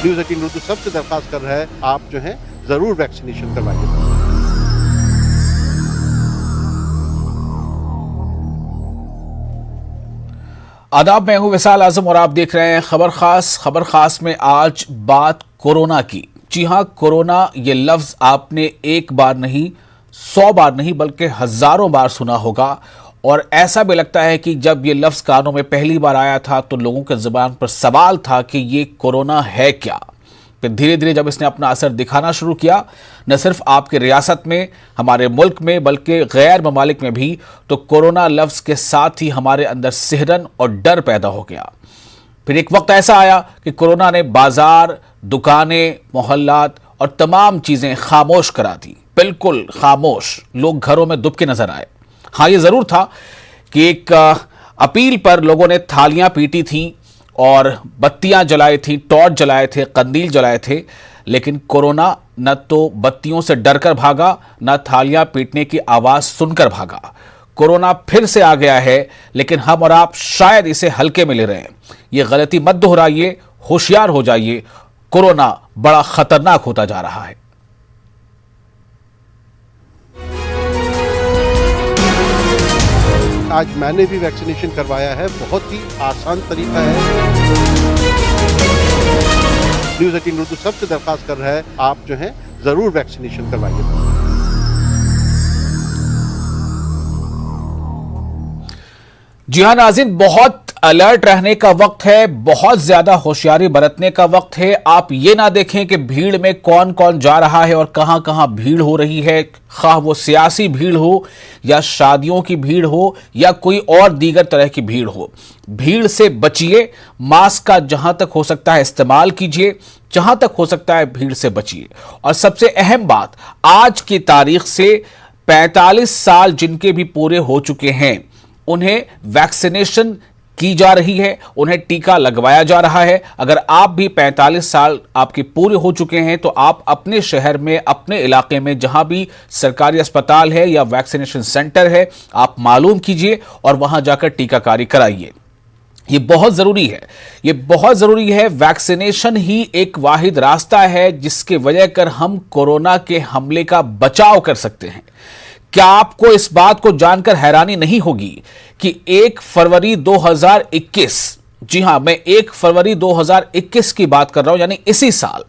News 18 Urdu सबसे दरख्वास्त कर रहा है, आप जो है जरूर वैक्सीनेशन करवाइए। आदाब, मैं हूं विशाल आजम और आप देख रहे हैं खबर खास में आज बात कोरोना की। जी हां, कोरोना ये लफ्ज आपने एक बार नहीं, 100 बार नहीं बल्कि हजारों बार सुना होगा। और ऐसा भी लगता है कि जब ये लफ्ज कानों में पहली बार आया था तो लोगों के जुबान पर सवाल था कि ये कोरोना है क्या। फिर धीरे धीरे जब इसने अपना असर दिखाना शुरू किया, न सिर्फ आपकी रियासत में, हमारे मुल्क में, बल्कि गैर ममालिक में भी, तो कोरोना लफ्ज के साथ ही हमारे अंदर सिहरन और डर पैदा हो गया। फिर एक वक्त ऐसा आया कि कोरोना ने बाजार, दुकानें, मोहल्लात और तमाम चीजें खामोश करा दी, बिल्कुल खामोश। लोग घरों में दुबके नजर आए। हाँ, ये जरूर था कि एक अपील पर लोगों ने थालियां पीटी थीं और बत्तियां जलाई थी, टॉर्च जलाए थे, कंदील जलाए थे, लेकिन कोरोना न तो बत्तियों से डरकर भागा, न थालियां पीटने की आवाज सुनकर भागा। कोरोना फिर से आ गया है, लेकिन हम और आप शायद इसे हल्के में ले रहे हैं। ये गलती मत दोहराइए, होशियार हो जाइए। कोरोना बड़ा खतरनाक होता जा रहा है। आज मैंने भी वैक्सीनेशन करवाया है, बहुत ही आसान तरीका है। न्यूज़ 18 उर्दू सबसे दरख्वास्त कर रहा है, आप जो है जरूर वैक्सीनेशन करवाइए। जी हां नाज़रीन, बहुत अलर्ट रहने का वक्त है, बहुत ज्यादा होशियारी बरतने का वक्त है। आप ये ना देखें कि भीड़ में कौन कौन जा रहा है और कहां कहां भीड़ हो रही है, खा वो सियासी भीड़ हो या शादियों की भीड़ हो या कोई और दीगर तरह की भीड़ हो। भीड़ से बचिए, मास्क का जहां तक हो सकता है इस्तेमाल कीजिए, जहां तक हो सकता है भीड़ से बचिए। और सबसे अहम बात, आज की तारीख से 45 साल जिनके भी पूरे हो चुके हैं, उन्हें वैक्सीनेशन की जा रही है, उन्हें टीका लगवाया जा रहा है। अगर आप भी 45 साल आपके पूरे हो चुके हैं तो आप अपने शहर में, अपने इलाके में जहां भी सरकारी अस्पताल है या वैक्सीनेशन सेंटर है, आप मालूम कीजिए और वहां जाकर टीकाकारी कराइए। ये बहुत जरूरी है, ये बहुत जरूरी है। वैक्सीनेशन ही एक वाहिद रास्ता है जिसके वजह कर हम कोरोना के हमले का बचाव कर सकते हैं। क्या आपको इस बात को जानकर हैरानी नहीं होगी कि 1 फरवरी 2021, जी हां, मैं 1 फरवरी 2021 की बात कर रहा हूं, यानी इसी साल,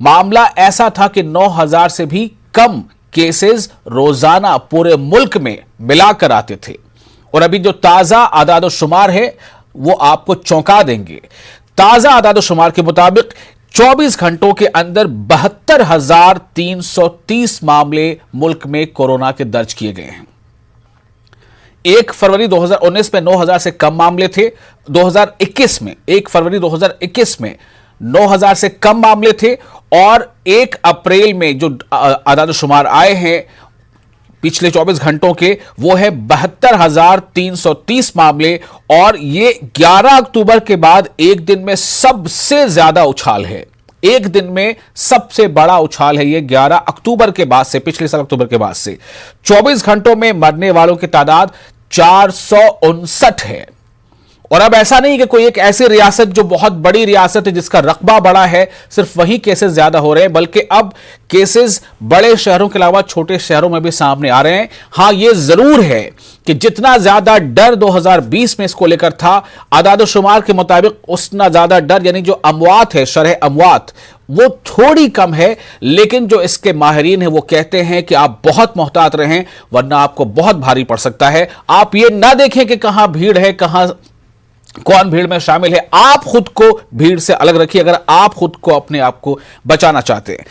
मामला ऐसा था कि 9,000 से भी कम केसेस रोजाना पूरे मुल्क में मिलाकर आते थे। और अभी जो ताजा आदाद-ओ-शुमार है वो आपको चौंका देंगे। ताजा आदाद-ओ-शुमार के मुताबिक 24 घंटों के अंदर 72,330 मामले मुल्क में कोरोना के दर्ज किए गए हैं। 1 फरवरी 2019 में 9,000 से कम मामले थे। 2021 में 1 फरवरी 2021 में 9,000 से कम मामले थे। और 1 अप्रैल में जो आदाद-ओ-शुमार आए हैं पिछले 24 घंटों के, वो है 72,330 मामले। और ये 11 अक्टूबर के बाद एक दिन में सबसे ज्यादा उछाल है। एक दिन में सबसे बड़ा उछाल है ये 11 अक्टूबर के बाद से, पिछले साल अक्टूबर के बाद से। 24 घंटों में मरने वालों की तादाद 459 है। और अब ऐसा नहीं कि कोई एक ऐसी रियासत जो बहुत बड़ी रियासत है, जिसका रकबा बड़ा है, सिर्फ वही केसेस ज्यादा हो रहे हैं, बल्कि अब केसेस बड़े शहरों के अलावा छोटे शहरों में भी सामने आ रहे हैं। हां, यह जरूर है कि जितना ज्यादा डर 2020 में इसको लेकर था, आदाद-ओ-शुमार के मुताबिक उतना ज्यादा डर, यानी जो अमवात है, शरह अमवात, वो थोड़ी कम है। लेकिन जो इसके माहिरीन हैं वो कहते हैं कि आप बहुत मोहतात रहें, वरना आपको बहुत भारी पड़ सकता है। आप ये ना देखें कि कहां भीड़ है, कहां कौन भीड़ में शामिल है। आप खुद को भीड़ से अलग रखिए अगर आप खुद को, अपने आप को बचाना चाहते हैं।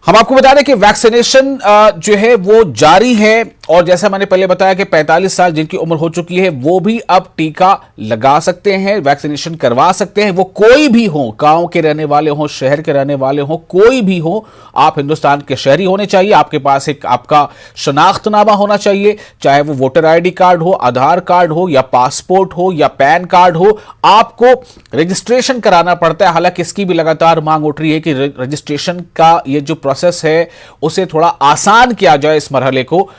हम आपको बता दें कि वैक्सीनेशन जो है वो जारी है। और जैसा मैंने पहले बताया कि 45 साल जिनकी उम्र हो चुकी है वो भी अब टीका लगा सकते हैं, वैक्सीनेशन करवा सकते हैं। वो कोई भी हो, गांव के रहने वाले हो, शहर के रहने वाले हो, कोई भी हो, आप हिंदुस्तान के शहरी होने चाहिए। आपके पास एक आपका शनाख्तनामा होना चाहिए, चाहे वो वोटर आईडी कार्ड हो, आधार कार्ड हो, या पासपोर्ट हो, या पैन कार्ड हो। आपको रजिस्ट्रेशन कराना पड़ता है। हालांकि इसकी भी लगातार मांग उठ रही है कि रजिस्ट्रेशन का ये जो प्रोसेस है उसे थोड़ा आसान किया जाए, इस मरहले को।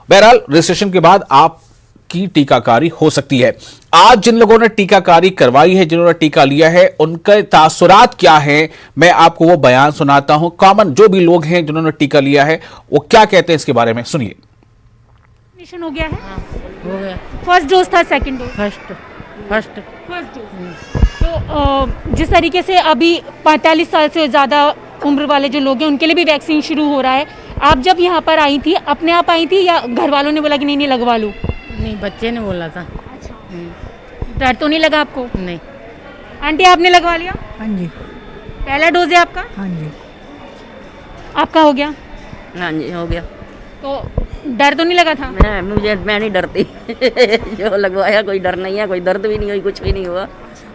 बहरहाल रजिस्ट्रेशन के बाद आप की टीकाकारी हो सकती है। आज जिन लोगों ने टीकाकारी करवाई है, जिन्होंने टीका लिया है, उनके तासुरात क्या है, मैं आपको वो बयान सुनाता हूं। कॉमन जो भी लोग हैं जिन्होंने टीका लिया है वो क्या कहते हैं इसके बारे में, सुनिए। वैक्सीनेशन हो गया है? हो गया। फर्स्ट डोज था, second dose? First first dose. तो जिस तरीके से अभी 45 साल से ज़्यादा उम्र वाले जो लोग हैं उनके लिए भी वैक्सीन शुरू हो रहा है, आप जब यहाँ पर आई थी अपने आप आई थी या घर वालों ने बोला कि नहीं नहीं लगवा लो? नहीं, बच्चे ने बोला था। डर तो नहीं लगा आपको? नहीं। आंटी आपने लगवा लिया? हाँ जी। पहला डोज है आपका? हाँ जी। आपका हो गया? हाँ जी, हो गया। तो डर तो नहीं लगा था? मैं नहीं डरती जो लगवाया कोई डर नहीं है, कोई दर्द भी नहीं हुई, कुछ भी नहीं हुआ,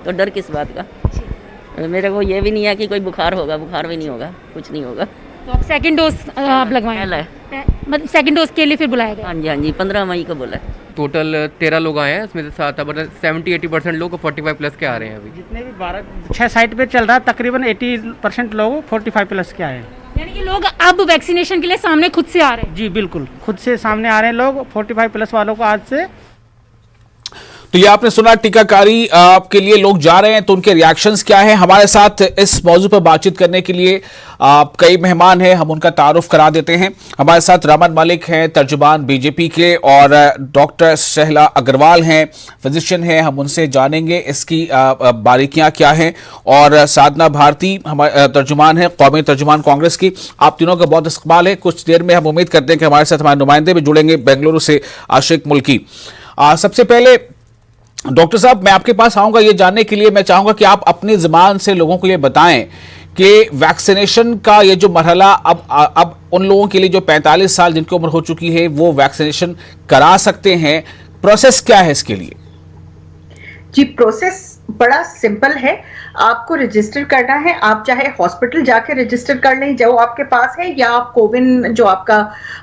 तो डर किस बात का। मेरे को ये भी नहीं है कि कोई बुखार होगा, बुखार भी नहीं होगा, कुछ नहीं होगा। तो आप सेकंड डोज आप लगवाएं? पहला है। मतलब सेकंड डोज के लिए फिर बुलाया गया? हाँ जी, हाँ जी, 15 मई को बोला है। टोटल 13 लोग आए हैं, उसमें से 70-80% लोग 45 प्लस के आ रहे हैं अभी। जितने भी 6 साइट पे चल रहा है तकरीबन 80% लोग 45 प्लस के आए हैं। यानी कि लोग अब वैक्सीनेशन के लिए सामने खुद से आ रहे हैं? जी बिल्कुल, खुद से सामने आ रहे हैं लोग। 45 प्लस वालों को आज से। तो ये आपने सुना, टीकाकारी के लिए लोग जा रहे हैं, तो उनके रिएक्शंस क्या हैं। हमारे साथ इस मौजू पर बातचीत करने के लिए कई मेहमान हैं, हम उनका तारुफ करा देते हैं। हमारे साथ रमन मलिक हैं, तर्जुमान बीजेपी के, और डॉक्टर सहला अग्रवाल हैं, फिजिशियन हैं। हम उनसे जानेंगे इसकी बारीकियां क्या हैं। और साधना भारती हमारे तर्जुमान है, कौमी तर्जुमान कांग्रेस की। आप तीनों का बहुत इस्तकबाल है। कुछ देर में हम उम्मीद करते हैं कि हमारे साथ हमारे नुमाइंदे भी जुड़ेंगे बेंगलुरु से, आशिक मुल्की। सबसे पहले डॉक्टर साहब, मैं आपके पास आऊंगा ये जानने के लिए, मैं चाहूंगा कि आप अपनी जुबान से लोगों को ये बताएं कि वैक्सीनेशन का ये जो मरहला अब उन लोगों के लिए जो 45 साल जिनकी उम्र हो चुकी है वो वैक्सीनेशन करा सकते हैं, प्रोसेस क्या है इसके लिए? जी, प्रोसेस बड़ा सिंपल है। आपको रजिस्टर करना है। आप चाहे हॉस्पिटल जाके रजिस्टर कर लें जो आपके पास है, या आप कोविन जो आपका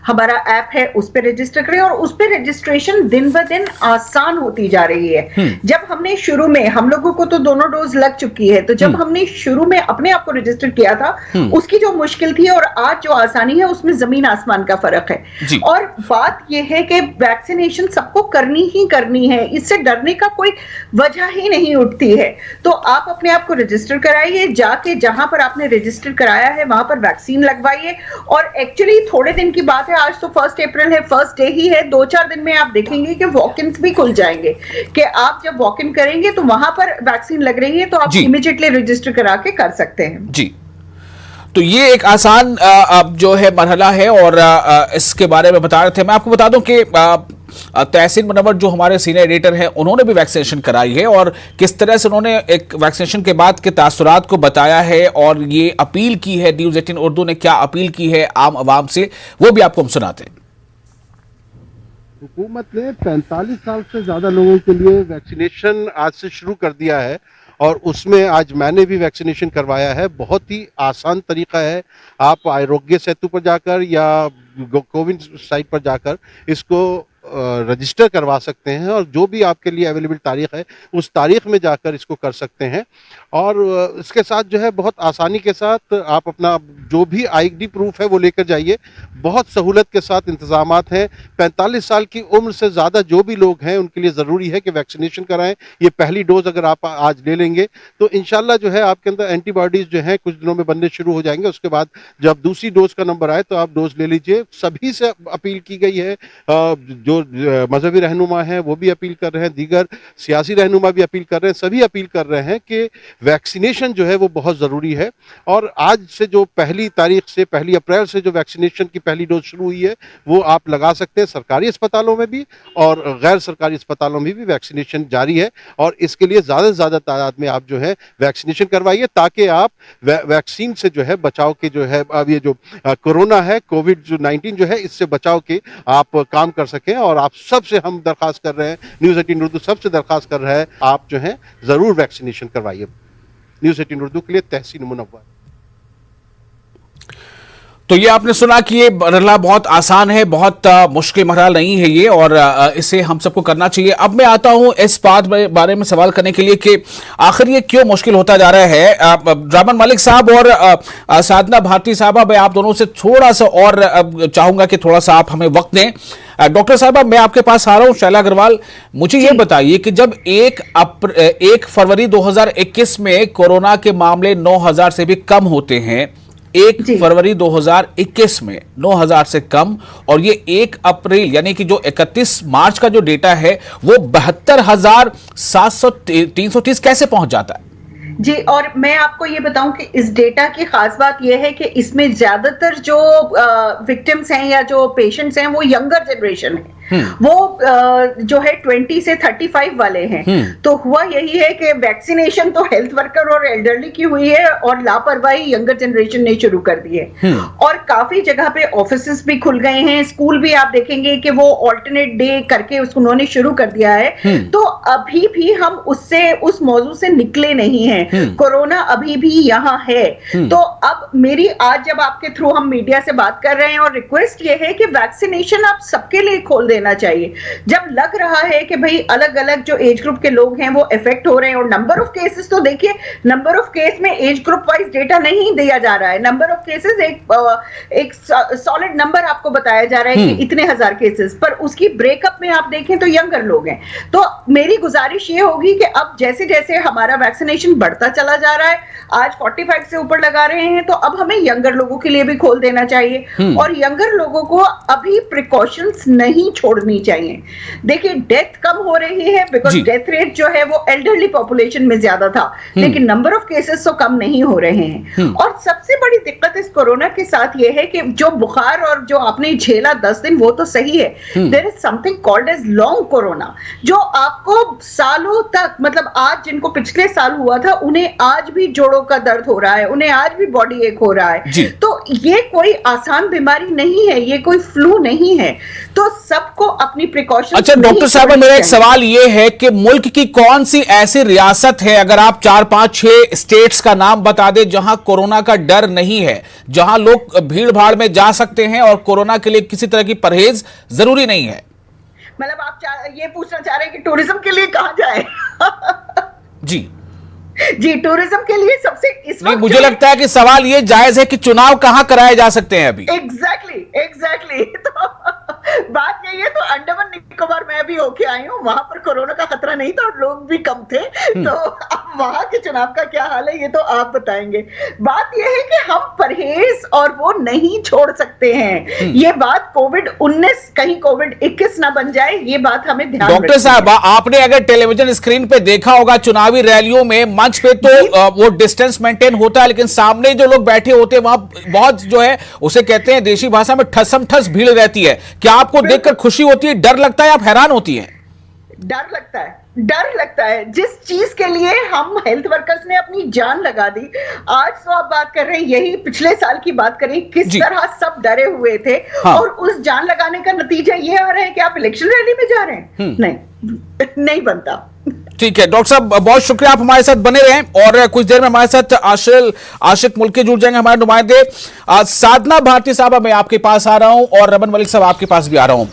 हमारा ऐप है उस पर रजिस्टर करें। और उस पर रजिस्ट्रेशन दिन ब दिन आसान होती जा रही है। जब हमने शुरू में, हम लोगों को तो दोनों डोज लग चुकी है, तो जब हमने शुरू में अपने आप को रजिस्टर किया था उसकी जो मुश्किल थी और आज जो आसानी है उसमें जमीन आसमान का फर्क है। और बात यह है कि वैक्सीनेशन सबको करनी ही करनी है, इससे डरने का कोई वजह ही नहीं उठती है। तो आप अपने आप को रजिस्टर कराइए, जाके जहां पर आपने रजिस्टर कराया है वहां पर वैक्सीन लगवाइए। और एक्चुअली थोड़े दिन की बात है, आज तो 1 अप्रैल है, फर्स्ट डे ही है। 2-4 दिन में आप देखेंगे कि वॉक-इन्स भी खुल जाएंगे, कि आप जब वॉक इन करेंगे तो वहां पर वैक्सीन लग रही है तो आप इमीडिएटली रजिस्टर करा के कर सकते हैं। जी, तो ये एक आसान जो है मरहला है, और इसके बारे में बता रहे थे। मैं आपको बता दूं कि तहसीन मुनव्वर जो हमारे सीनियर एडिटर हैं, उन्होंने भी वैक्सीनेशन कराई है, और किस तरह से उन्होंने एक वैक्सीनेशन के बाद के तासुरात को बताया है, और ये अपील की है, न्यूज़ 18 उर्दू ने क्या अपील की है आम आवाम से, वो भी आपको हम सुनाते हैं। हुकूमत ने 45 साल से ज़्यादा लोगों के लिए वैक्सीनेशन आज से शुरू कर दिया है, और उसमें आज मैंने भी वैक्सीनेशन करवाया है। बहुत ही आसान तरीका है। आप आरोग्य सेतु पर जाकर या कोविन साइट पर जाकर इसको रजिस्टर करवा सकते हैं, और जो भी आपके लिए अवेलेबल तारीख है उस तारीख में जाकर इसको कर सकते हैं। और इसके साथ जो है बहुत आसानी के साथ आप अपना जो भी आईडी प्रूफ है वो लेकर जाइए। बहुत सहूलत के साथ इंतजामात हैं। 45 साल की उम्र से ज़्यादा जो भी लोग हैं उनके लिए ज़रूरी है कि वैक्सीनेशन कराएं। ये पहली डोज अगर आप आज ले लेंगे तो इंशाल्लाह जो है आपके अंदर एंटीबॉडीज़ जो हैं कुछ दिनों में बनने शुरू हो जाएंगे। उसके बाद जब दूसरी डोज का नंबर आए तो आप डोज ले लीजिए। सभी से अपील की गई है, जो मजहबी रहनुमा हैं वो भी अपील कर रहे हैं, दीगर सियासी रहनुमा भी अपील कर रहे हैं, सभी अपील कर रहे हैं कि वैक्सीनेशन जो है वो बहुत ज़रूरी है। और आज से जो 1 अप्रैल से जो वैक्सीनेशन की पहली डोज शुरू हुई है वो आप लगा सकते हैं। सरकारी अस्पतालों में भी और गैर सरकारी अस्पतालों में भी वैक्सीनेशन जारी है, और इसके लिए ज़्यादा से ज़्यादा तादाद में आप जो है वैक्सीनेशन करवाइए, ताकि आप वैक्सीन से जो है बचाव के जो है, अब ये जो कोरोना है, कोविड-19 जो है, इससे बचाव के आप काम कर सकें। और आप सबसे हम दरख्वास्त कर रहे हैं, न्यूज़ 18 उर्दू सबसे दरख्वास्त कर रहा है, आप जो है ज़रूर वैक्सीनेशन करवाइए। न्यूज़ 18 उर्दू के लिए तहसीन मुनव्वर। तो ये आपने सुना कि ये मरहला बहुत आसान है, बहुत मुश्किल मरहला नहीं है ये, और इसे हम सबको करना चाहिए। अब मैं आता हूं इस बात बारे में सवाल करने के लिए कि आखिर ये क्यों मुश्किल होता जा रहा है। रमन मलिक साहब और साधना भारती साहबा, मैं आप दोनों से थोड़ा सा और चाहूंगा कि थोड़ा सा आप हमें वक्त दें। डॉक्टर साहबा, मैं आपके पास आ रहा हूं। शैला अग्रवाल, मुझे ये बताइए कि जब 1 फरवरी 2021 में कोरोना के मामले 9,000 से भी कम होते हैं, 1 फरवरी 2021 में 9,000 से कम, और ये 1 अप्रैल यानी कि जो 31 मार्च का जो डेटा है वो 72,330 कैसे पहुंच जाता है? जी, और मैं आपको ये बताऊं कि इस डेटा की खास बात यह है कि इसमें ज्यादातर जो विक्टिम्स हैं या जो पेशेंट्स हैं वो यंगर जनरेशन है, वो जो है 20 से 35 वाले हैं। तो हुआ यही है कि वैक्सीनेशन तो हेल्थ वर्कर और एल्डरली की हुई है और लापरवाही यंगर जनरेशन ने शुरू कर दी है। और काफी जगह पे ऑफिसेस भी खुल गए हैं, स्कूल भी आप देखेंगे कि वो ऑल्टरनेट डे करके उन्होंने शुरू कर दिया है। तो अभी भी हम उस मौजू से निकले नहीं हैं, कोरोना अभी भी यहाँ है। तो अब मेरी आज जब आपके थ्रू हम मीडिया से बात कर रहे हैं और रिक्वेस्ट ये है कि वैक्सीनेशन आप सबके लिए खोल देना चाहिए। जब लग रहा है कि भाई अलग अलग जो एज ग्रुप के लोग हैं वो इफेक्ट हो रहे हैं, और नंबर ऑफ केसेस तो देखिए, नंबर ऑफ केस में एज ग्रुप वाइज डेटा नहीं दिया जा रहा है। नंबर ऑफ केसेस एक सॉलिड नंबर आपको बताया जा रहा है कि इतने हजार केसेस, पर उसकी ब्रेकअप में आप देखें तो यंगर लोग हैं। तो मेरी गुजारिश ये होगी कि अब जैसे जैसे हमारा वैक्सीनेशन बढ़ता चला जा रहा है, आज 45 से ऊपर लगा रहे हैं, तो अब हमें यंगर लोगों के लिए भी खोल देना चाहिए। और यंगर लोगों को अभी प्रिकॉशंस नहीं छोड़नी चाहिए। देखिए, डेथ कम हो रही है बिकॉज डेथ रेट जो है वो एल्डरली पॉपुलेशन में ज्यादा था, लेकिन नंबर ऑफ केसेस तो कम नहीं हो रहे हैं। और सबसे बड़ी दिक्कत इस कोरोना के साथ ये है कि जो बुखार और जो आपने झेला 10 दिन वो तो सही है, there is something called as long corona, जो आपको सालों तक, मतलब आज जिनको पिछले साल हुआ था उन्हें आज भी जोड़ों का दर्द हो रहा है, उन्हें आज भी बॉडी एक हो रहा है। तो ये कोई आसान बीमारी नहीं है, ये कोई फ्लू नहीं है। तो सबको अपनी प्रिकॉशन। अच्छा डॉक्टर साहब, मेरा एक सवाल ये है कि मुल्क की कौन सी ऐसी रियासत है, अगर आप 4, 5, 6 स्टेट्स का नाम बता दें जहां कोरोना का डर नहीं है, जहां लोग भीड़ भाड़ में जा सकते हैं और कोरोना के लिए किसी तरह की परहेज जरूरी नहीं है? मतलब आप ये पूछना चाह रहे हैं कि टूरिज्म के लिए कहां जाए? जी, टूरिज्म के लिए सबसे नहीं, मुझे लगता है कि सवाल ये जायज है कि चुनाव कहां कराए जा सकते हैं अभी। एग्जैक्टली। तो बात यही है, तो अंडमान निकोबार में भी होके आई हूँ, वहां पर कोरोना का खतरा नहीं था और लोग भी कम थे। तो अब वहां के चुनाव का क्या हाल है ये तो आप बताएंगे। बात यह है कि हम परहेज और वो नहीं छोड़ सकते हैं। ये बात कोविड-19 कहीं कोविड-21 ना बन जाए, ये बात हमें ध्यान रखनी है। डॉक्टर साहब, आपने अगर टेलीविजन स्क्रीन पे देखा होगा चुनावी रैलियों में, मंच पे तो वो डिस्टेंस मेंटेन होता है, लेकिन सामने जो लोग बैठे होते हैं वहां बहुत जो है उसे कहते हैं देशी भाषा में ठसम ठस भीड़ रहती है। क्या आपको देखकर खुशी होती है, डर लगता है, आप हैरान होती हैं? डर लगता है जिस चीज के लिए हम हेल्थ वर्कर्स ने अपनी जान लगा दी। आज तो आप बात कर रहे हैं, यही पिछले साल की बात करें, किस तरह सब डरे हुए थे। और उस जान लगाने का नतीजा ये आ रहा है कि आप इलेक्शन रैली में जा रहे हैं। नहीं बनता। ठीक है डॉक्टर साहब, बहुत शुक्रिया, आप हमारे साथ बने रहें। और कुछ देर में हमारे साथ आशिक मुल्की जुड़ जाएंगे, हमारे नुमाइंदे। साधना भारती साहब, मैं आपके पास आ रहा हूं और रमन मलिक साहब आपके पास भी आ रहा हूं।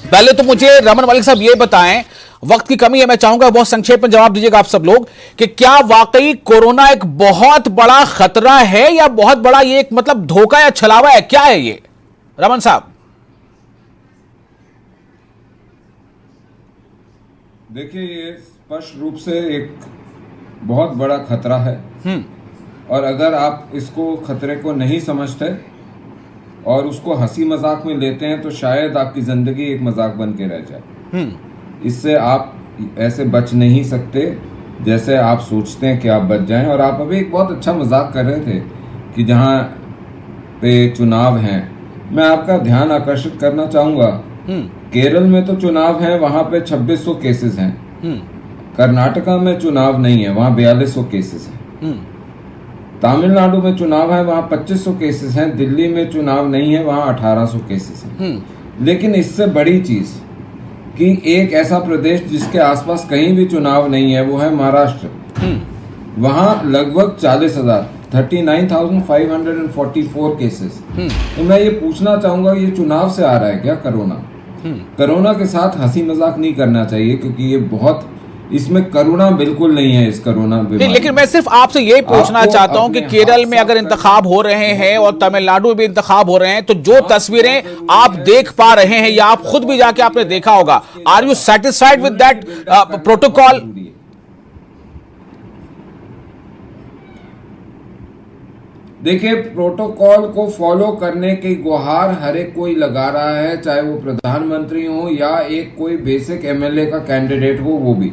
पहले तो मुझे रमन मलिक साहब ये बताएं, वक्त की कमी है, मैं चाहूंगा बहुत संक्षेप में जवाब दीजिएगा आप सब लोग, कि क्या वाकई कोरोना एक बहुत बड़ा खतरा है या बहुत बड़ा ये एक मतलब धोखा या छलावा है, क्या है ये? रमन साहब। देखिए, ये स्पष्ट रूप से एक बहुत बड़ा खतरा है। और अगर आप इसको खतरे को नहीं समझते और उसको हंसी मजाक में लेते हैं तो शायद आपकी जिंदगी एक मजाक बन के रह जाए। इससे आप ऐसे बच नहीं सकते जैसे आप सोचते हैं कि आप बच जाएं। और आप अभी एक बहुत अच्छा मजाक कर रहे थे कि जहां पे चुनाव हैं, मैं आपका ध्यान आकर्षित करना चाहूंगा, केरल में तो चुनाव है, वहां पे 2600 केसेस हैं। कर्नाटका में चुनाव नहीं है, वहां 4200 केसेस हैं। तमिलनाडु में चुनाव है, वहां 2500 केसेस हैं। दिल्ली में चुनाव नहीं है, वहां 1800 केसेस हैं। लेकिन इससे बड़ी चीज कि एक ऐसा प्रदेश जिसके आसपास कहीं भी चुनाव नहीं है वो है महाराष्ट्र। वहां लगभग 40,000 39,544 केसेस। तो मैं ये पूछना चाहूंगा, ये चुनाव से आ रहा है क्या कोरोना? कोरोना के साथ हंसी मजाक नहीं करना चाहिए, क्योंकि ये बहुत, इसमें करुणा बिल्कुल नहीं है इस कोरोना बीमारी। लेकिन मैं सिर्फ आपसे यही पूछना चाहता हूं कि केरल में अगर इंतखाब हो रहे हैं और तमिलनाडु में भी इंतखाब हो रहे हैं, तो जो तस्वीरें आप देख पा रहे हैं या आप खुद भी जाके आपने देखा होगा, are you satisfied with that protocol? देखिए, प्रोटोकॉल को फॉलो करने की गुहार हर एक कोई लगा रहा है, चाहे वो प्रधानमंत्री हो या एक कोई बेसिक एमएलए का कैंडिडेट हो, वो भी।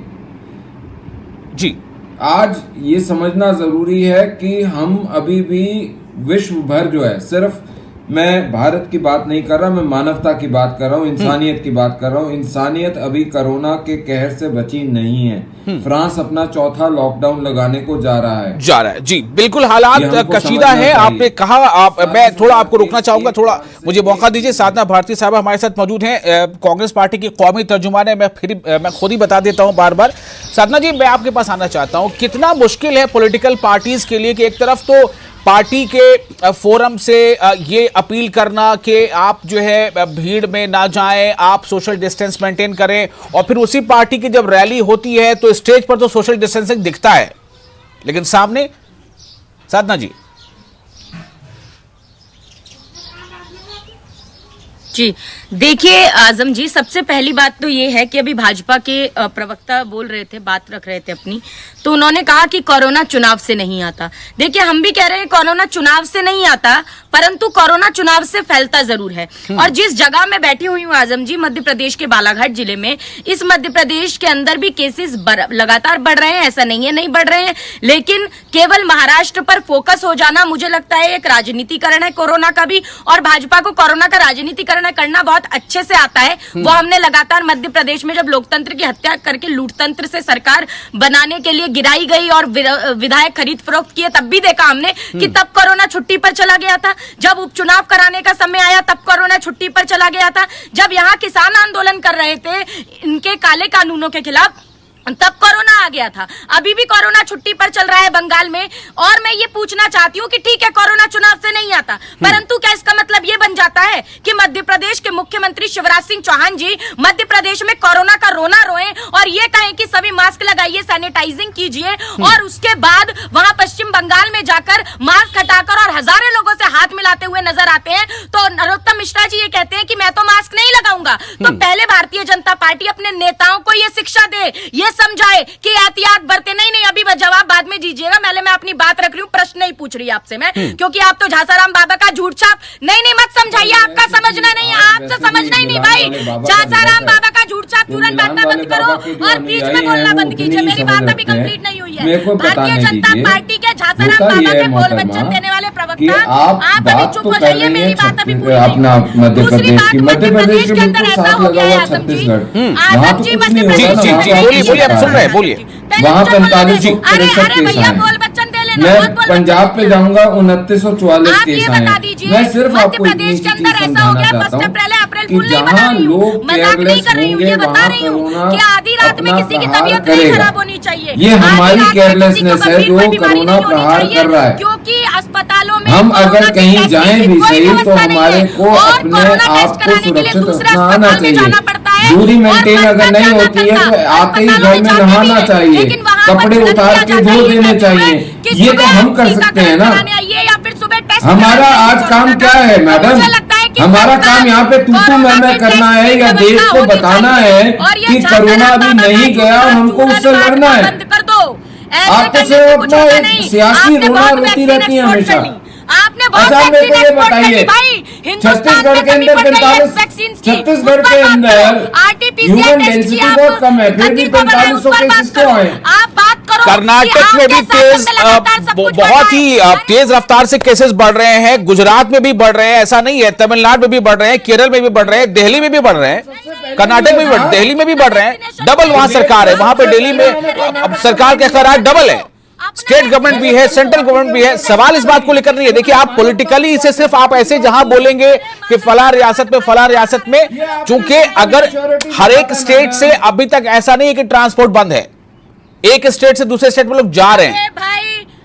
जी, आज ये समझना जरूरी है कि हम अभी भी विश्व भर जो है, सिर्फ मैं भारत की बात नहीं कर रहा, मैं मानवता की बात कर रहा हूँ, इंसानियत की बात कर रहा हूँ। इंसानियत अभी कोरोना के कहर से बची नहीं है। फ्रांस अपना चौथा लॉकडाउन लगाने को जा रहा है। जी बिल्कुल, हालात कशीदा है। आपने कहा, मैं थोड़ा आपको रोकना चाहूंगा, थोड़ा मुझे मौका दीजिए। साधना भारती साहब हमारे साथ मौजूद हैं, कांग्रेस पार्टी की कौमी तर्जुमान है। मैं खुद ही बता देता हूं बार बार। साधना जी, मैं आपके पास आना चाहता हूं, कितना मुश्किल है पॉलिटिकल पार्टीज के लिए कि एक तरफ तो पार्टी के फोरम से ये अपील करना कि आप जो है भीड़ में ना जाएं, आप सोशल डिस्टेंस मेंटेन करें, और फिर उसी पार्टी की जब रैली होती है तो स्टेज पर तो सोशल डिस्टेंसिंग दिखता है, लेकिन सामने साधना जी। जी देखिए आजम जी, सबसे पहली बात तो ये है कि अभी भाजपा के प्रवक्ता बोल रहे थे, बात रख रहे थे अपनी, तो उन्होंने कहा कि कोरोना चुनाव से नहीं आता। देखिए, हम भी कह रहे हैं कोरोना चुनाव से नहीं आता, परंतु कोरोना चुनाव से फैलता जरूर है। और जिस जगह मैं बैठी हुई हूँ आजम जी, मध्य प्रदेश के बालाघाट जिले में, इस मध्य प्रदेश के अंदर भी केसेस लगातार बढ़ रहे हैं, ऐसा नहीं है नहीं बढ़ रहे हैं, लेकिन केवल महाराष्ट्र पर फोकस हो जाना मुझे लगता है एक राजनीतिकरण है कोरोना का भी, और भाजपा को कोरोना का राजनीतिकरण करना बहुत अच्छे से आता है। वो हमने लगातार मध्य प्रदेश में जब लोकतंत्र की हत्या करके लूटतंत्र से सरकार बनाने के लिए गिराई गई और विधायक खरीद फरोख्त किए, तब भी देखा हमने कि तब कोरोना छुट्टी पर चला गया था। जब उपचुनाव कराने का समय आया तब कोरोना छुट्टी पर चला गया था। जब यहाँ किसान आंदोलन कर रहे थे इनके काले कानूनों के खिलाफ, तब कोरोना आ गया था। अभी भी कोरोना छुट्टी पर चल रहा है बंगाल में। और मैं ये पूछना चाहती हूँ कि ठीक है कोरोना चुनाव से नहीं आता, परंतु क्या इसका मतलब ये बन जाता है कि मध्य प्रदेश के मुख्यमंत्री शिवराज सिंह चौहान जी मध्य प्रदेश में कोरोना का रोना रोएं और ये कहें कि सभी मास्क लगाइए, सैनिटाइजिंग कीजिए, और उसके बाद वहां पश्चिम बंगाल में जाकर मास्क हटाकर और हजारों लोगों से हाथ मिलाते हुए नजर आते हैं? तो नरोत्तम मिश्रा जी ये कहते हैं कि मैं तो मास्क नहीं लगाऊंगा। तो पहले भारतीय जनता पार्टी अपने नेताओं को ये शिक्षा दे, ये समझाए कि एहतियात बरते। नहीं अभी जवाब बाद में दीजिएगा, पहले मैं अपनी बात रख रही हूँ, प्रश्न नहीं पूछ रही आपसे मैं, क्योंकि आप तो झासाराम बाबा का झूठ छाप नहीं मत समझाइए, आपका समझना नहीं है, आपसे समझना ही नहीं भाई। झासाराम बाबा का झूठ छाप चूरन बांटना बंद करो और बीच में बोलना बंद कीजिए। मेरी बात अभी कंप्लीट नहीं हुई है। भारतीय जनता पार्टी के झासाराम बाबा के बोल वचन देने वाले प्रवक्ता, आप अभी चुप हो जाइए, मेरी बात अभी पूरी नहीं। दूसरी बात, मध्य प्रदेश के अंदर ऐसा हो गया है आजम जी, आजम जी मध्य प्रदेश बोलिए। वहाँ 45 केस आए। मैं पंजाब पे जाऊंगा, 2944 केस आए। मैं सिर्फ आपको इतनी चीज समझाना चाहता हूँ कि जहाँ लोग केयरलेस होंगे वहाँ कोरोना अपना प्रहार करेगा। ये हमारी केयरलेसनेस है जो कोरोना प्रहार कर रहा है। क्योंकि अस्पतालों में हम अगर कहीं जाएं भी सही तो हमारे को अपने आप को सुरक्षित रखना आना चाहिए। दूरी मेंटेन अगर नहीं होती है तो आते ही घर में नहाना चाहिए, कपड़े उतार के धो देने चाहिए। ये तो हम कर सकते हैं ना। हमारा आज काम क्या है मैडम? हमारा काम यहाँ पे तू मैं करना है या देश को बताना है कि कोरोना अभी नहीं गया और हमको उससे लड़ना है। आपको सिर्फ अपना एक सियासी रोना रोती रहती है हमेशा। आपने अच्छा मेरे को ये बताइए, छत्तीसगढ़ के अंदर 45, छत्तीसगढ़ के अंदर ह्यूमन डेंसिटी बहुत कम है, फिर भी 4500 केसेस क्यों आए? आप बात करो। कर्नाटक में भी बहुत ही तेज रफ्तार से केसेस बढ़ रहे हैं, गुजरात में भी बढ़ रहे हैं, ऐसा नहीं है, तमिलनाडु में भी बढ़ रहे हैं, केरल में भी बढ़ रहे हैं, दिल्ली में भी बढ़ रहे हैं, कर्नाटक में भी दिल्ली में भी बढ़ रहे हैं। डबल वहां सरकार है, वहां पे दिल्ली में अब सरकार के अखराज डबल है, स्टेट गवर्नमेंट भी है, सेंट्रल गवर्नमेंट भी है। सवाल इस बात को लेकर नहीं है। देखिए, आप पॉलिटिकली इसे सिर्फ आप ऐसे जहां बोलेंगे कि फला रियासत में, चूंकि अगर हर एक स्टेट से अभी तक ऐसा नहीं है कि ट्रांसपोर्ट बंद है, एक स्टेट से दूसरे स्टेट में लोग जा रहे हैं।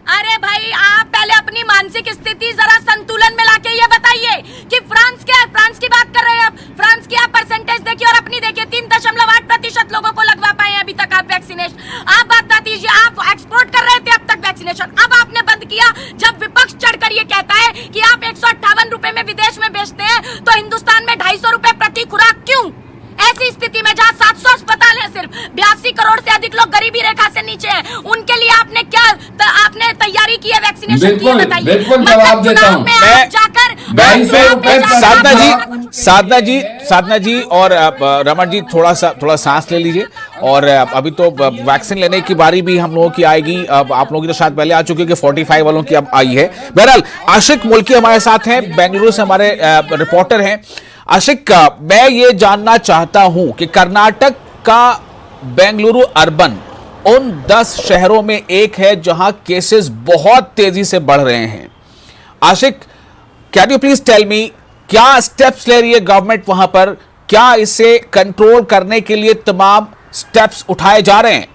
अरे भाई आप पहले मानसिक स्थिति जरा संतुलन में लाके ये बताइए कि फ्रांस की बात कर रहे हैं आप, फ्रांस की आप परसेंटेज देखिए और अपनी देखिए, 3.8% लोगों को लगवा पाए हैं अभी तक आप वैक्सीनेशन। आप बात दीजिए, आप एक्सपोर्ट कर रहे थे अब तक वैक्सीनेशन, अब आपने बंद किया। जब विपक्ष चढ़कर ये कहता है कि आप 158 रुपए में विदेश में बेचते हैं, तो हिंदुस्तान में 250 रुपए प्रति खुराक क्यों? ऐसी स्थिति में जहां 700 अस्पताल है, सिर्फ 82 करोड़ से अधिक लोग गरीबी रेखा से नीचे हैं, उनके लिए आपने क्या आपने तैयारी की है वैक्सीनेशन की है? बताइए। बिल्कुल जवाब देता हूं। साधना जी और रमन जी थोड़ा सांस ले लीजिए। और अभी तो वैक्सीन लेने की बारी भी हम लोगों की आएगी। अब आप लोगों की तो शायद पहले आ चुकी है कि 45 वालों की अब आई है। बहरहाल आशिक मुल्की हमारे साथ हैं, बेंगलुरु से हमारे रिपोर्टर हैं। आशिक, मैं ये जानना चाहता हूं कि कर्नाटक का बेंगलुरु अर्बन उन 10 शहरों में एक है जहां केसेस बहुत तेजी से बढ़ रहे हैं। Ashiq, can you please tell me, क्या स्टेप्स ले रही है गवर्नमेंट वहां पर? क्या इसे कंट्रोल करने के लिए तमाम स्टेप्स उठाए जा रहे हैं?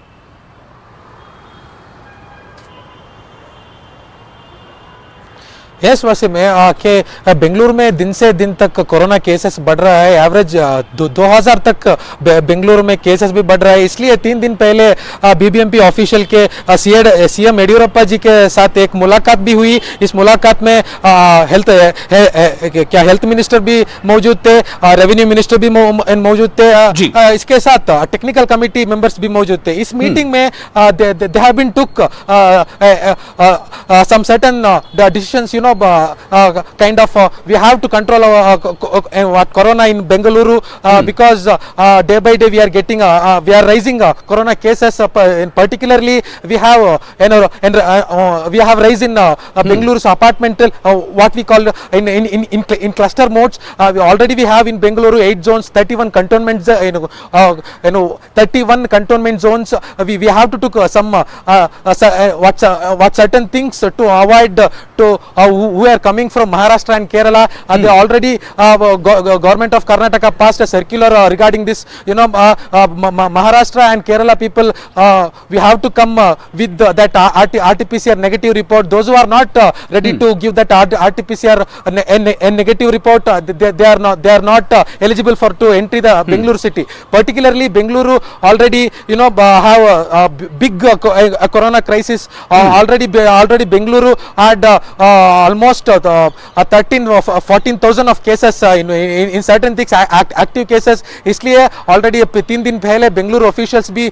यस वसीम, के बेंगलुरु में दिन से दिन तक कोरोना केसेस बढ़ रहा है। एवरेज 2000 तक बेंगलुरु में केसेस भी बढ़ रहा है। इसलिए 3 दिन पहले बीबीएमपी ऑफिशियल के सीएम येडियुरप्पा जी के साथ एक मुलाकात भी हुई। इस मुलाकात में हेल्थ मिनिस्टर भी मौजूद थे, रेवेन्यू मिनिस्टर भी मौजूद थे, इसके साथ टेक्निकल कमेटी मेंबर्स भी मौजूद थे। इस मीटिंग में they have been took some certain decisions, you know, kind of we have to control corona in Bengaluru because day by day we are getting we are raising corona cases. Particularly we have we have raised in Bengaluru's apartment what we call in cluster modes. Already we have in Bengaluru 8 zones, 31 cantonment 31 cantonment zones. We have to took some what certain things to avoid to who are coming from Maharashtra and Kerala. They already government of Karnataka passed a circular regarding this. You know, Maharashtra and Kerala people, we have to come with that RT-PCR negative report. Those who are not ready to give that RT-PCR negative report, they are not eligible for to enter the Bengaluru city. Particularly Bengaluru already, you know, have a big corona crisis. Already Bengaluru had almost 14,000 of cases in certain things, active cases. इसलिए already 3 दिन पहले Bengaluru officials भी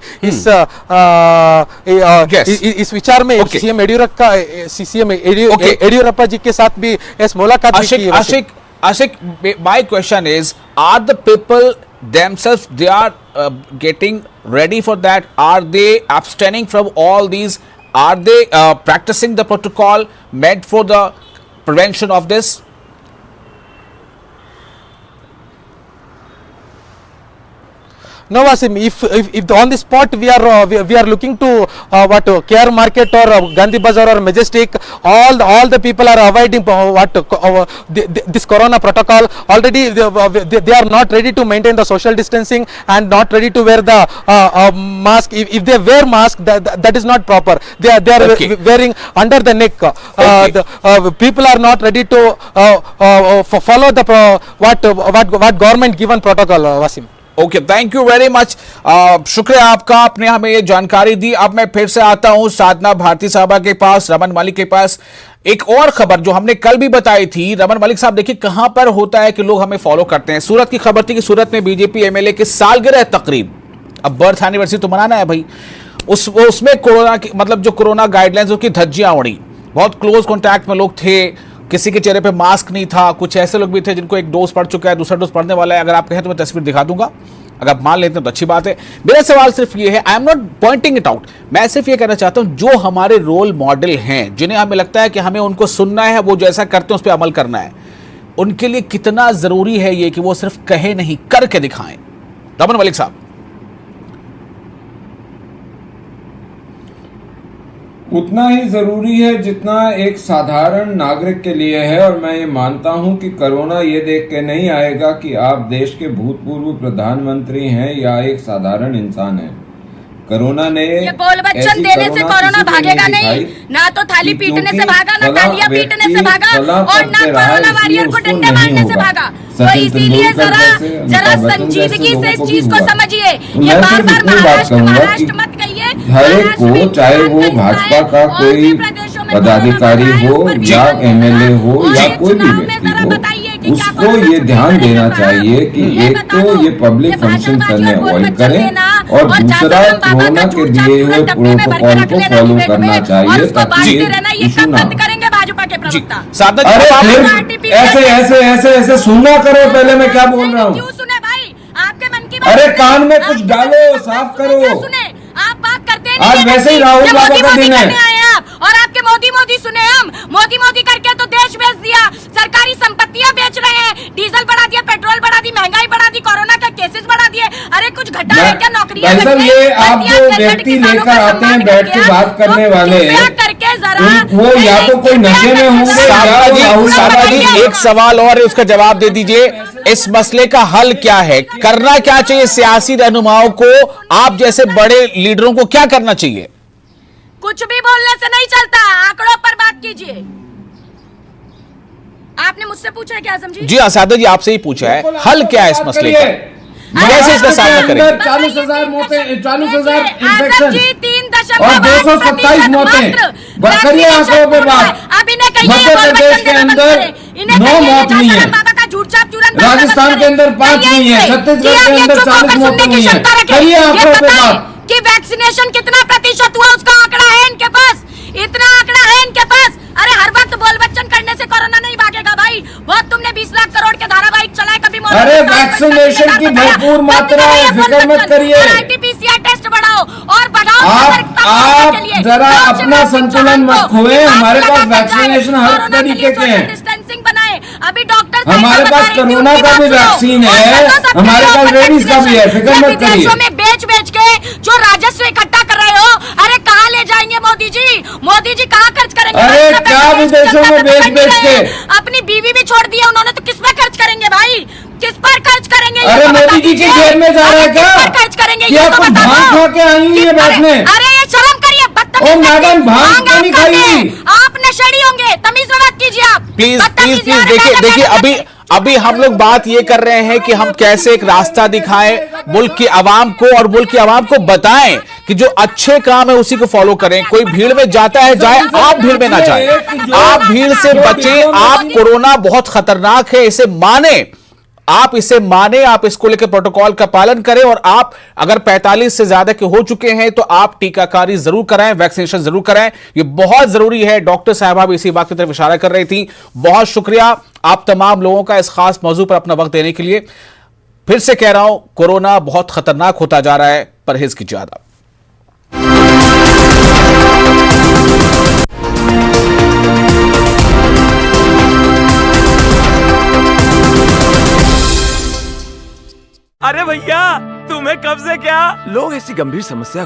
इस विचार में CM Yediyurappa जी के साथ भी इस मुलाकात की। Ashik, my question is, are the people themselves, they are getting ready for that? Are they abstaining from all these? Are they practicing the protocol meant for the prevention of this? No, Wasim, if on the spot we are looking to Care Market or Gandhi Bazaar or Majestic, all the people are avoiding this corona protocol. Already they are not ready to maintain the social distancing and not ready to wear the mask. If they wear mask, that is not proper. They are wearing under the neck. People are not ready to follow the what government given protocol, Wasim. Okay, thank you very much. शुक्रिया आपका, आपने हमें ये जानकारी दी। अब मैं फिर से आता हूं साधना भारती साहबा के पास, रमन मलिक के पास। एक और खबर जो हमने कल भी बताई थी, रमन मलिक साहब देखिए कहां पर होता है कि लोग हमें फॉलो करते हैं। सूरत की खबर थी कि सूरत में बीजेपी एमएलए की सालगिरह तकरीब, अब बर्थ एनिवर्सरी तो मनाना है भाई, उसमें कोरोना की मतलब जो कोरोना गाइडलाइंस उसकी धज्जियां उड़ी। बहुत क्लोज कॉन्टैक्ट में लोग थे, किसी के चेहरे पे मास्क नहीं था, कुछ ऐसे लोग भी थे जिनको एक डोज पड़ चुका है, दूसरा डोज पड़ने वाला है। अगर आप कहें तो मैं तस्वीर दिखा दूंगा, अगर आप मान लेते हैं तो अच्छी बात है। मेरा सवाल सिर्फ ये है, I am not Poynting it out, मैं सिर्फ ये कहना चाहता हूं जो हमारे रोल मॉडल हैं, जिन्हें हमें लगता है कि हमें उनको सुनना है, वो जैसा करते हैं उस पर अमल करना है, उनके लिए कितना जरूरी है ये कि वो सिर्फ कहे नहीं करके दिखाएं। रमन मलिक साहब। उतना ही जरूरी है जितना एक साधारण नागरिक के लिए है। और मैं ये मानता हूं कि कोरोना ये देख के नहीं आएगा कि आप देश के भूतपूर्व प्रधानमंत्री हैं या एक साधारण इंसान हैं। कोरोना ने ये बोल बच्चन देने से कोरोना भागेगा नहीं, ना तो थाली पीटने से भागा, ना तालियां पीटने से भागा, और ना कोरोना वॉरियर को डंडे मारने से भागा। तो इसीलिए जरा संजीदगी से इस चीज को समझिए। ये बार बार महाराष्ट्र मत कहिए। हर एक को, चाहे वो भाजपा का कोई पदाधिकारी हो या एमएलए हो या कोई भी व्यक्ति हो, उसको ये ध्यान देना चाहिए कि एक तो ये पब्लिक फंक्शन करने अवॉइड करें, और दूसरा कोरोना के दिए हुए प्रोटोकॉल को फॉलो करना चाहिए ताकि ये इशू ना करेंगे भाजपा के प्रवक्ता। अरे फिर ऐसे ऐसे ऐसे ऐसे सुनना करो, पहले मैं क्या बोल रहा हूँ। क्यों सुने भाई, आपके मन की अरे कान में कुछ डालो, साफ करो। आप बात करते नहीं, आज वैसे ही राहुल बाबा का दिन है और आपके मोदी मोदी सुने, हम मोदी मोदी करके तो देश बेच दिया, सरकारी संपत्तियां बेच रहे हैं, डीजल बढ़ा दिया, पेट्रोल बढ़ा दी, महंगाई बढ़ा दी, कोरोना का केसेस बढ़ा दिए। अरे कुछ घटा है क्या? नौकरियां ये आप जो व्यक्ति लेकर आते हैं बैठ के बात करने वाले, करके जरा वो या तो कोई नशे में होंगे या राहुल बाबा जी। एक सवाल और है, उसका जवाब दे दीजिए। इस मसले का हल क्या है? करना क्या चाहिए सियासी रहनुमाओं को? आप जैसे बड़े लीडरों को क्या करना चाहिए? कुछ भी बोलने से नहीं चलता, आंकड़ों पर बात कीजिए। आपने मुझसे पूछा है क्या आजम जी? जी सादा जी, आपसे ही पूछा है, हल क्या है इस मसले का, कैसे इसका सामना करें? 40,000 मौतें, 40,000 आजम जी 3.5 और 227 मौतें। करिए आंकड़ों पे बात। अब इन्हें कहिए मध्य प्रदेश के अंदर 9 मौत हुई है, राजस्थान के अंदर 5 हुई है, छत्तीसगढ़ के अंदर 40 मौतें हुई है। करिए आंकड़ों पे बात कि वैक्सीनेशन कितना प्रतिशत हुआ, उसका आंकड़ा है इनके पास, इतना आंकड़ा है इनके पास। अरे हर वक्त बोल बच्चन करने से कोरोना नहीं भागेगा भाई। बहुत तुमने 20 लाख करोड़ के धारावाहिक चलाए, कभी अरे वैक्सीनेशन की भरपूर मात्रा है, फिक्र मत करिए। आरटीपीसीआर टेस्ट बढ़ाओ और बढ़ाओ। आप जरा अपना संतुलन मत खोए, हमारे पास वैक्सीनेशन हर तरीके के हैं। डिस्टेंसिंग बनाए, अभी डॉक्टर हमारे पास कोरोना का भी वैक्सीन है, हमारे पास रेबीज का भी है, फिक्र मत करिए। विदेशों में बेच बेच के जो राजस्व इकट्ठा कर रहे हो, अरे कहाँ ले जाएंगे मोदी जी? मोदी जी कहाँ खर्च करेंगे? अरे क्या विदेशों में बेच बेच के? अपनी बीवी भी छोड़ दिया उन्होंने, तो किस पर खर्च करेंगे भाई? किस पर खर्च करेंगे? अरे मोदी जी की जेब में जा रहा है क्या? खर्च करेंगे क्या कुछ भांग खा के आई हुई है बैठने? अरे ये शर्म करिए, ओ मैडम, भांग क्यों नहीं खाई? आप नशेड़ी होंगे, तमीज में बात कीजिए आप। प्लीज प्लीज प्लीज देखिए अभी हम लोग बात ये कर रहे हैं कि हम कैसे एक रास्ता दिखाएं मुल्क की आवाम को, और मुल्क की आवाम को बताएं कि जो अच्छे काम है उसी को फॉलो करें। कोई भीड़ में जाता है जाए, आप भीड़ में ना जाएं, आप भीड़ से बचें। आप कोरोना बहुत खतरनाक है, इसे माने, आप इसे माने, आप इसको लेकर प्रोटोकॉल का पालन करें। और आप अगर 45 से ज्यादा के हो चुके हैं तो आप टीकाकारी जरूर कराएं, वैक्सीनेशन जरूर कराएं, ये बहुत जरूरी है। डॉक्टर साहबा भी इसी बात की तरफ इशारा कर रही थी। बहुत शुक्रिया आप तमाम लोगों का इस खास मौजू पर अपना वक्त देने के लिए। फिर से कह रहा हूं, कोरोना बहुत खतरनाक होता जा रहा है, परहेज कीजिए। आदाब। अरे भैया, तुम्हें कब से क्या? लोग ऐसी गंभीर समस्या